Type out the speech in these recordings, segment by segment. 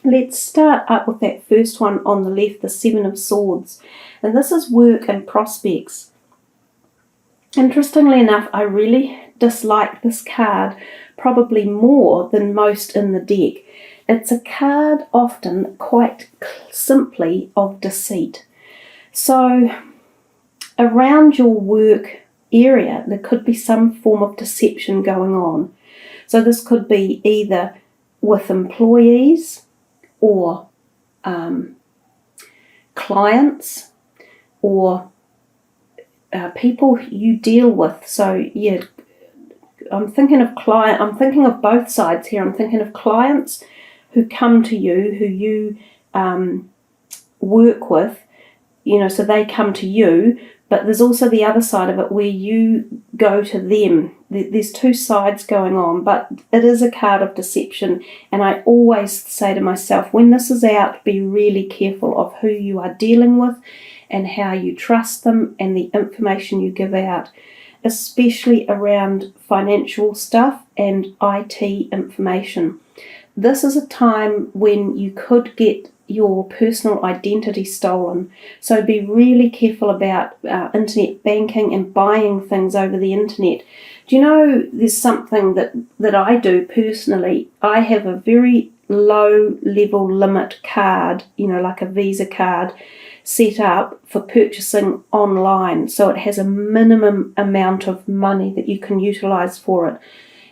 Let's start up with that first one on the left, the Seven of Swords. And this is work and prospects. Interestingly enough, I really dislike this card probably more than most in the deck. It's a card often quite simply of deceit. So around your work area, there could be some form of deception going on. So this could be either with employees or clients or people you deal with. So yeah, I'm thinking of both sides here. I'm thinking of clients who come to you, who you work with, so they come to you, but there's also the other side of it where you go to them. There's two sides going on, but it is a card of deception. And I always say to myself, when this is out, be really careful of who you are dealing with and how you trust them and the information you give out, especially around financial stuff and IT information. This is a time when you could get your personal identity stolen. So be really careful about internet banking and buying things over the internet. Do you know there's something that I do personally? I have a very low level limit card, like a Visa card, set up for purchasing online. So it has a minimum amount of money that you can utilize for it.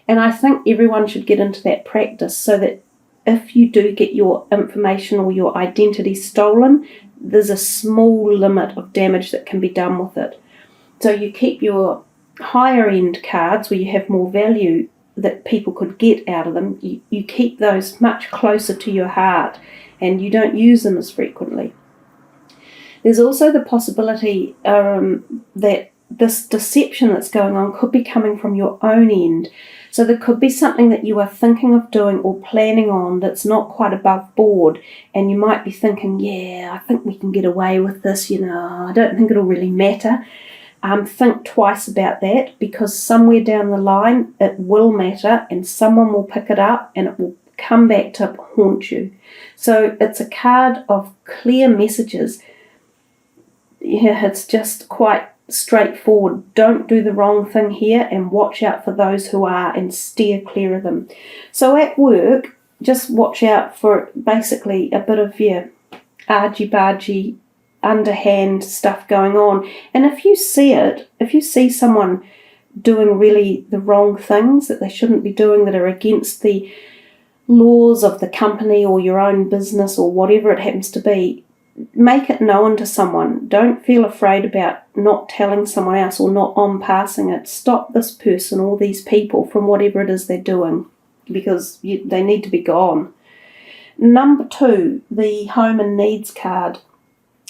And I think everyone should get into that practice so that if you do get your information or your identity stolen, there's a small limit of damage that can be done with it. So you keep your higher end cards where you have more value that people could get out of them, you keep those much closer to your heart and you don't use them as frequently. There's also the possibility that this deception that's going on could be coming from your own end. So there could be something that you are thinking of doing or planning on that's not quite above board, and you might be thinking, yeah, I think we can get away with this, I don't think it'll really matter. Think twice about that, because somewhere down the line it will matter and someone will pick it up and it will come back to haunt you. So it's a card of clear messages. Yeah, it's just quite straightforward. Don't do the wrong thing here and watch out for those who are and steer clear of them. So at work, just watch out for basically a bit of argy-bargy, underhand stuff going on. And if you see someone doing really the wrong things that they shouldn't be doing, that are against the laws of the company or your own business or whatever it happens to be, make it known to someone. Don't feel afraid about not telling someone else or not on passing it. Stop this person or these people from whatever it is they're doing, because they need to be gone. Number 2, the Home and Needs card.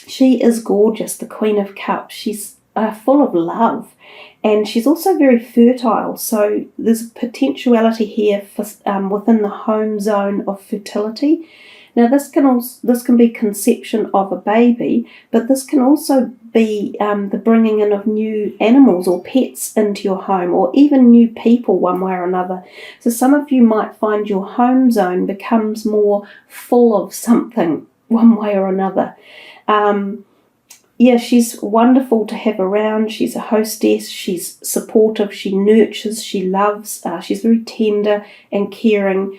She is gorgeous, the Queen of Cups. She's full of love, and she's also very fertile. So there's a potentiality here for within the home zone of fertility. Now this can be conception of a baby, but this can also be the bringing in of new animals or pets into your home, or even new people one way or another. So some of you might find your home zone becomes more full of something one way or another. She's wonderful to have around. She's a hostess. She's supportive. She nurtures. She loves. She's very tender and caring,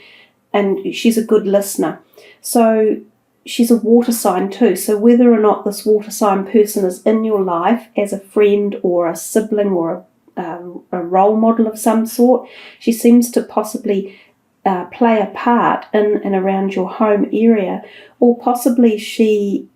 and she's a good listener. So she's a water sign too. So whether or not this water sign person is in your life as a friend or a sibling or a role model of some sort, she seems to possibly play a part in and around your home area, or possibly she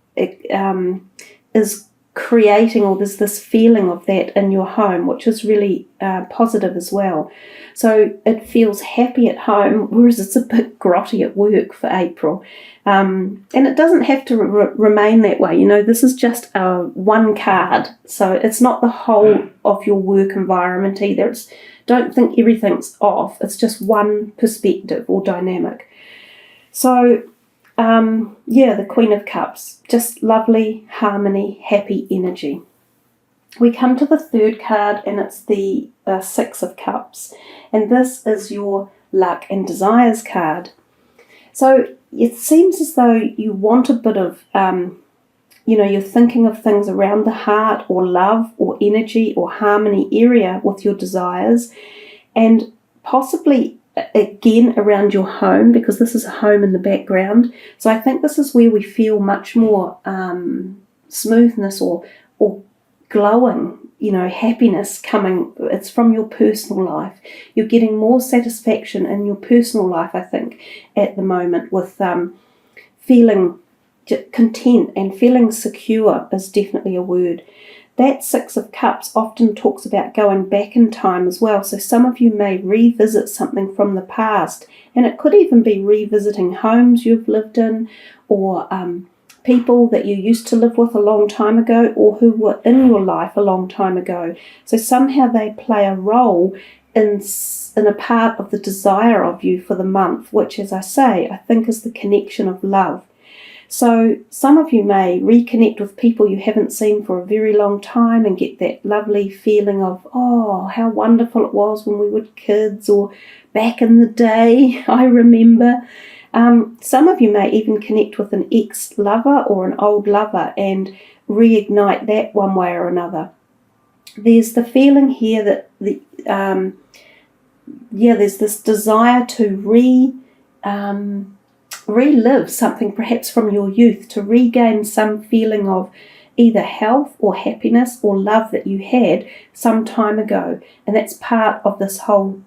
is creating, or there's this feeling of that in your home, which is really positive as well. So it feels happy at home, whereas it's a bit grotty at work for April. And it doesn't have to remain that way. This is just one card. So it's not the whole of your work environment either. Don't think everything's off. It's just one perspective or dynamic. So the Queen of Cups, just lovely, harmony, happy energy. We come to the third card, and it's the Six of Cups, and this is your luck and desires card. So it seems as though you want a bit of, you're thinking of things around the heart or love or energy or harmony area with your desires, and possibly again around your home, because this is a home in the background. So I think this is where we feel much more smoothness or glowing, happiness coming. It's from your personal life. You're getting more satisfaction in your personal life, I think, at the moment, with feeling content and feeling secure is definitely a word. That Six of Cups often talks about going back in time as well. So some of you may revisit something from the past, and it could even be revisiting homes you've lived in, or people that you used to live with a long time ago, or who were in your life a long time ago. So somehow they play a role in a part of the desire of you for the month, which, as I say, I think is the connection of love. So some of you may reconnect with people you haven't seen for a very long time and get that lovely feeling of, oh, how wonderful it was when we were kids, or back in the day, I remember. Some of you may even connect with an ex-lover or an old lover and reignite that one way or another. There's the feeling here that there's this desire to relive something perhaps from your youth, to regain some feeling of either health or happiness or love that you had some time ago. And that's part of this whole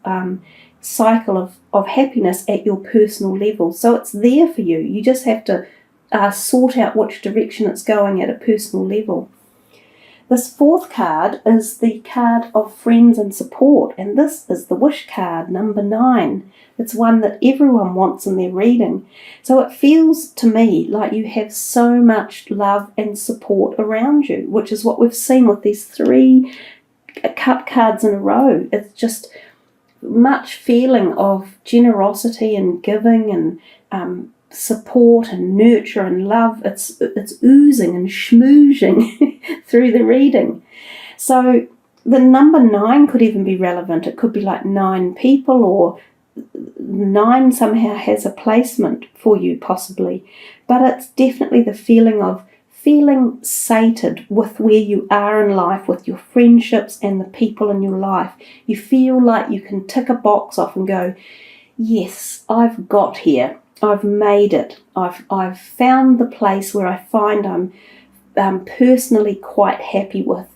cycle of happiness at your personal level. So it's there for you. You just have to sort out which direction it's going at a personal level. This fourth card is the card of friends and support, and this is the wish card, number 9. It's one that everyone wants in their reading. So it feels to me like you have so much love and support around you, which is what we've seen with these 3 cup cards in a row. It's just much feeling of generosity and giving and support and nurture and love. It's oozing and schmoozing through the reading. So the number 9 could even be relevant. It could be like 9 people, or 9 somehow has a placement for you possibly. But it's definitely the feeling of feeling sated with where you are in life, with your friendships and the people in your life. You feel like you can tick a box off and go, yes, I've got here. I've made it. I've found the place where I find I'm personally quite happy with.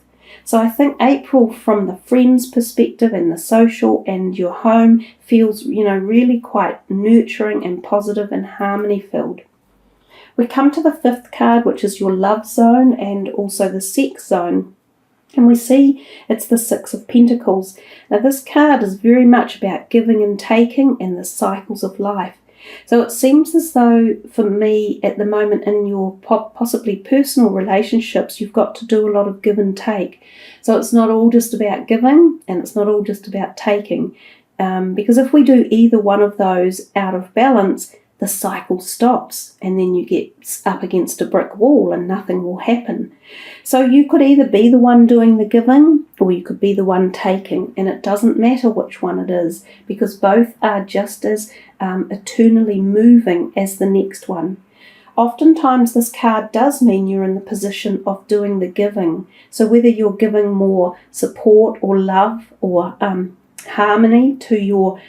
So I think April, from the friends perspective and the social and your home, feels, really quite nurturing and positive and harmony filled. We come to the 5th card, which is your love zone and also the sex zone. And we see it's the 6 of Pentacles. Now this card is very much about giving and taking and the cycles of life. So it seems as though, for me, at the moment in your possibly personal relationships, you've got to do a lot of give and take. So it's not all just about giving, and it's not all just about taking. Because if we do either one of those out of balance, the cycle stops, and then you get up against a brick wall and nothing will happen. So you could either be the one doing the giving, or you could be the one taking, and it doesn't matter which one it is, because both are just as eternally moving as the next one. Oftentimes this card does mean you're in the position of doing the giving. So whether you're giving more support or love or harmony to your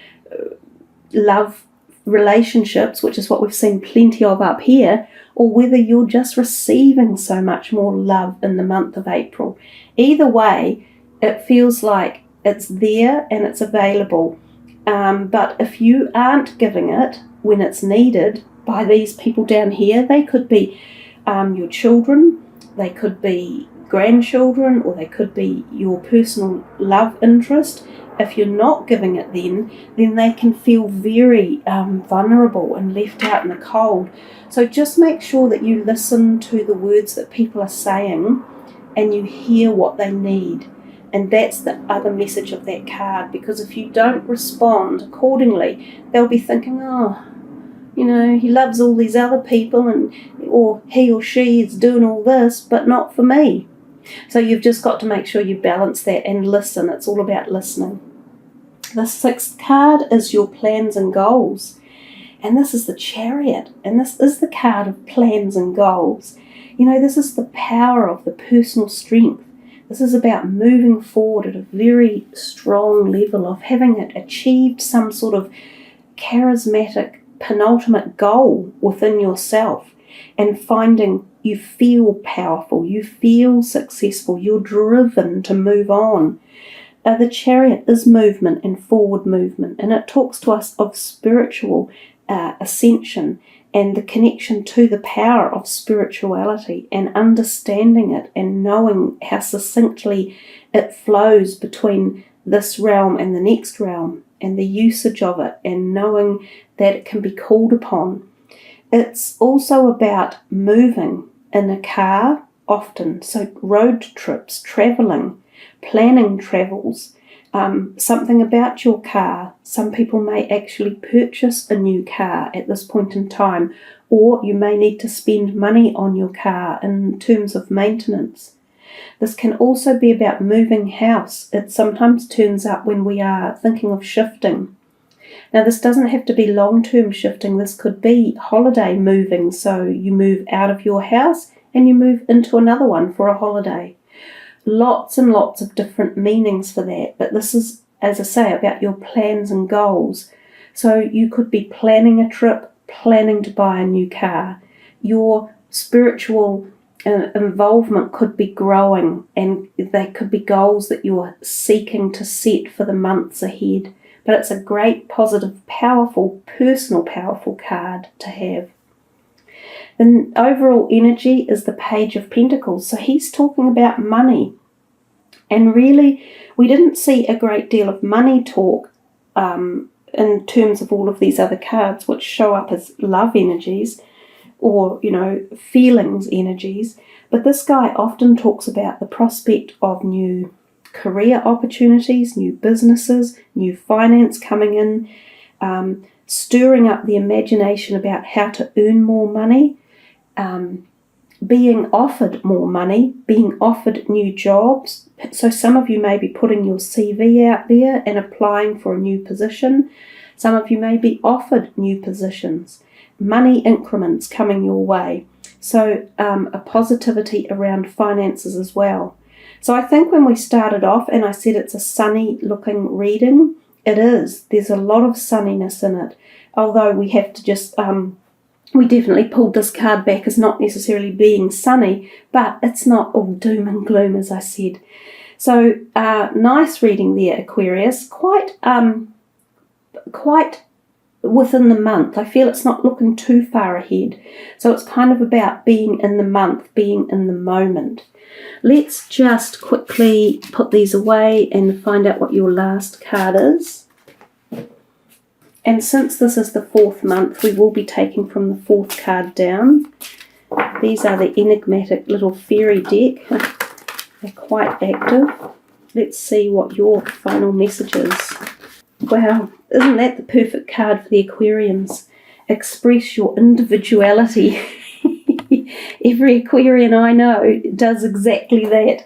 love relationships, which is what we've seen plenty of up here, or whether you're just receiving so much more love in the month of April. Either way, it feels like it's there and it's available. But if you aren't giving it when it's needed by these people down here, they could be your children, they could be grandchildren, or they could be your personal love interest. If you're not giving it then they can feel very vulnerable and left out in the cold. So just make sure that you listen to the words that people are saying and you hear what they need. And that's the other message of that card, because if you don't respond accordingly, they'll be thinking, oh, he loves all these other people, or he or she is doing all this, but not for me. So you've just got to make sure you balance that and listen. It's all about listening. The 6th card is your plans and goals. And this is the Chariot, and this is the card of plans and goals. This is the power of the personal strength. This is about moving forward at a very strong level of having achieved some sort of charismatic penultimate goal within yourself, and finding you feel powerful, you feel successful, you're driven to move on. The Chariot is movement and forward movement, and it talks to us of spiritual ascension and the connection to the power of spirituality, and understanding it and knowing how succinctly it flows between this realm and the next realm, and the usage of it, and knowing that it can be called upon. It's also about moving in a car often, so road trips, travelling, planning travels, something about your car. Some people may actually purchase a new car at this point in time, or you may need to spend money on your car in terms of maintenance. This can also be about moving house. It sometimes turns up when we are thinking of shifting. Now, this doesn't have to be long-term shifting. This could be holiday moving, so you move out of your house and you move into another one for a holiday. Lots and lots of different meanings for that, but this is, as I say, about your plans and goals. So you could be planning a trip, planning to buy a new car. Your spiritual involvement could be growing, and they could be goals that you're seeking to set for the months ahead. But it's a great, positive, powerful, personal, powerful card to have. The overall energy is the Page of Pentacles. So he's talking about money. And really, we didn't see a great deal of money talk in terms of all of these other cards, which show up as love energies or, feelings energies. But this guy often talks about the prospect of new career opportunities, new businesses, new finance coming in, stirring up the imagination about how to earn more money, being offered more money, being offered new jobs. So some of you may be putting your CV out there and applying for a new position. Some of you may be offered new positions, money increments coming your way. So a positivity around finances as well. So I think when we started off and I said it's a sunny looking reading, it is. There's a lot of sunniness in it. Although we have to just, we definitely pulled this card back as not necessarily being sunny, but it's not all doom and gloom, as I said. So nice reading there, Aquarius. Quite within the month. I feel it's not looking too far ahead. So it's kind of about being in the month, being in the moment. Let's just quickly put these away and find out what your last card is. And since this is the 4th month, we will be taking from the 4th card down. These are the enigmatic little fairy deck. They're quite active. Let's see what your final message is. Wow, isn't that the perfect card for the Aquarians? Express your individuality. Every Aquarian I know does exactly that.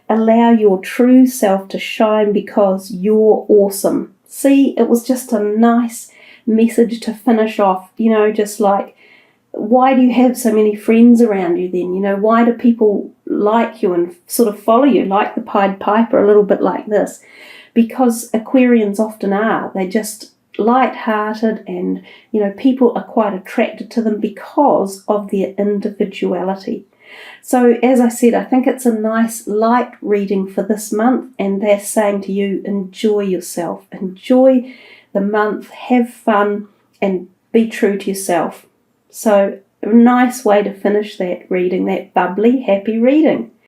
Allow your true self to shine because you're awesome. See, it was just a nice message to finish off, just like, why do you have so many friends around you then? Why do people like you and sort of follow you, like the Pied Piper, a little bit like this? Because Aquarians often are. They're just light-hearted, and people are quite attracted to them because of their individuality. So as I said, I think it's a nice light reading for this month, and they're saying to you, enjoy yourself, enjoy the month, have fun, and be true to yourself. So a nice way to finish that reading, that bubbly, happy reading.